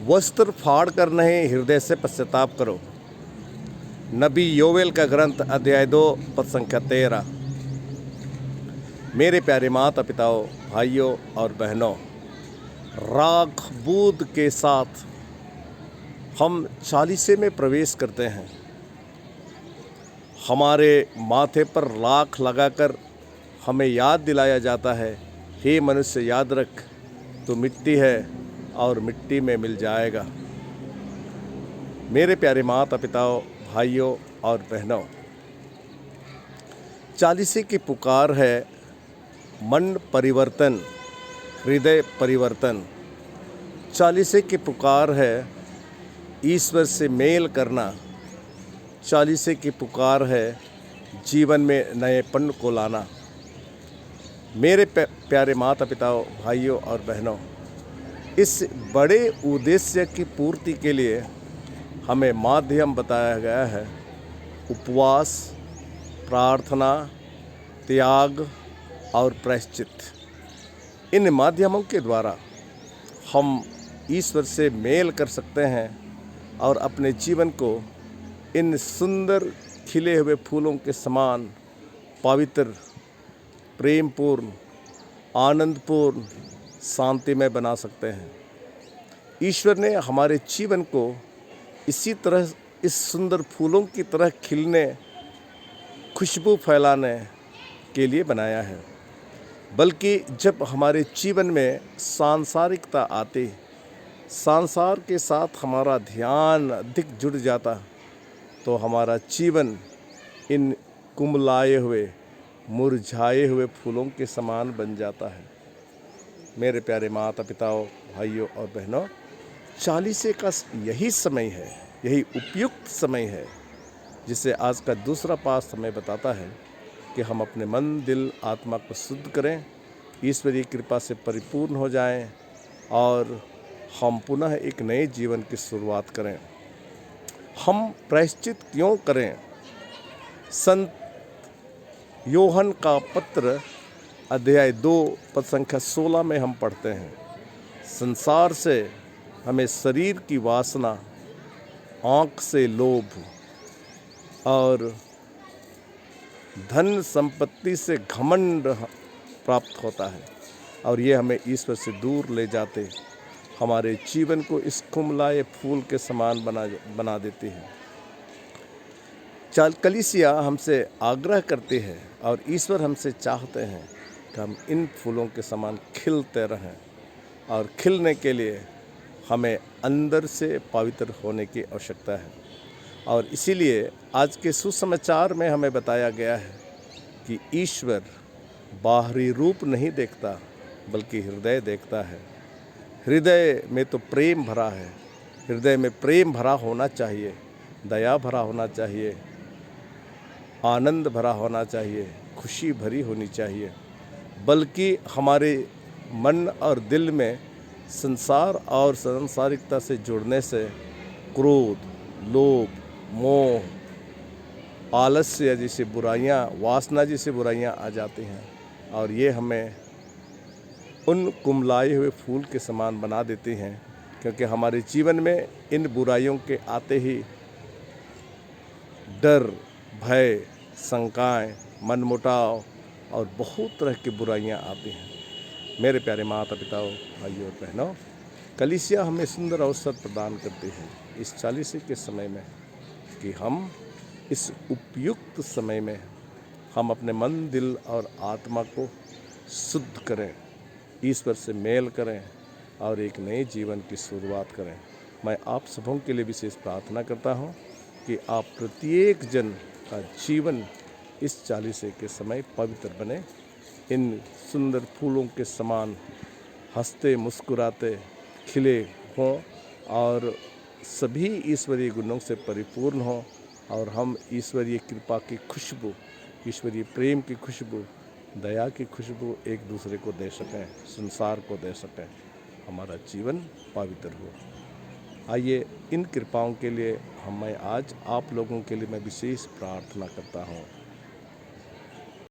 वस्त्र फाड़ कर नहीं, हृदय से पश्चाताप करो। नबी योवेल का ग्रंथ अध्याय 2 पद संख्या 13। मेरे प्यारे माता पिताओं, भाइयों और बहनों, राग बूद के साथ हम चालीसे में प्रवेश करते हैं। हमारे माथे पर राख लगाकर हमें याद दिलाया जाता है, हे मनुष्य, याद रख, तू मिट्टी है और मिट्टी में मिल जाएगा। मेरे प्यारे माता पिताओं, भाइयों और बहनों, चालीसे की पुकार है मन परिवर्तन, हृदय परिवर्तन। चालीसे की पुकार है ईश्वर से मेल करना। चालीसे की पुकार है जीवन में नएपन को लाना। मेरे प्यारे माता पिताओं, भाइयों और बहनों, इस बड़े उद्देश्य की पूर्ति के लिए हमें माध्यम बताया गया है उपवास, प्रार्थना, त्याग और प्रायश्चित। इन माध्यमों के द्वारा हम ईश्वर से मेल कर सकते हैं और अपने जीवन को इन सुंदर खिले हुए फूलों के समान पवित्र, प्रेमपूर्ण, आनंदपूर्ण, शांतिमय बना सकते हैं। ईश्वर ने हमारे जीवन को इसी तरह, इस सुंदर फूलों की तरह खिलने, खुशबू फैलाने के लिए बनाया है। बल्कि जब हमारे जीवन में सांसारिकता आती, संसार के साथ हमारा ध्यान अधिक जुड़ जाता, तो हमारा जीवन इन कुम्हलाए हुए, मुरझाए हुए फूलों के समान बन जाता है। मेरे प्यारे माता पिताओं, भाइयों और बहनों, चालीसे का यही समय है, यही उपयुक्त समय है, जिसे आज का दूसरा पाठ हमें बताता है कि हम अपने मन, दिल, आत्मा को शुद्ध करें, ईश्वरीय कृपा से परिपूर्ण हो जाएं और हम पुनः एक नए जीवन की शुरुआत करें। हम प्रायश्चित क्यों करें? संत योहन का पत्र अध्याय 2 पद संख्या 16 में हम पढ़ते हैं, संसार से हमें शरीर की वासना, आँख से लोभ और धन संपत्ति से घमंड प्राप्त होता है, और ये हमें ईश्वर से दूर ले जाते, हमारे जीवन को इस कुम्हलाए फूल के समान बना देती है। कलीसिया हमसे आग्रह करती है और ईश्वर हमसे चाहते हैं कि हम इन फूलों के समान खिलते रहें, और खिलने के लिए हमें अंदर से पवित्र होने की आवश्यकता है। और इसीलिए आज के सुसमाचार में हमें बताया गया है कि ईश्वर बाहरी रूप नहीं देखता, बल्कि हृदय देखता है। हृदय में तो प्रेम भरा है, हृदय में प्रेम भरा होना चाहिए, दया भरा होना चाहिए, आनंद भरा होना चाहिए, खुशी भरी होनी चाहिए। बल्कि हमारे मन और दिल में संसार और सांसारिकता से जुड़ने से क्रोध, लोभ, मोह, आलस्य जैसी बुराइयां, वासना जैसी बुराइयां आ जाती हैं, और ये हमें उन कुम्हलाए हुए फूल के समान बना देती हैं, क्योंकि हमारे जीवन में इन बुराइयों के आते ही डर, भय, शंकाएं, मनमुटाव और बहुत तरह की बुराइयां आती हैं। मेरे प्यारे माता पिताओं, भाइयों और बहनों, कलीसिया हमें सुंदर अवसर प्रदान करती है इस चालीसे के समय में कि हम इस उपयुक्त समय में हम अपने मन, दिल और आत्मा को शुद्ध करें, ईश्वर से मेल करें और एक नए जीवन की शुरुआत करें। मैं आप सबों के लिए विशेष प्रार्थना करता हूं कि आप प्रत्येक जन का जीवन इस चालीसे के समय पवित्र बने, इन सुंदर फूलों के समान हंसते मुस्कुराते खिले हों और सभी ईश्वरीय गुणों से परिपूर्ण हों, और हम ईश्वरीय कृपा की खुशबू, ईश्वरीय प्रेम की खुशबू, दया की खुशबू एक दूसरे को दे सकें, संसार को दे सकें, हमारा जीवन पवित्र हो। आइए, इन कृपाओं के लिए मैं आज आप लोगों के लिए मैं विशेष प्रार्थना करता हूँ।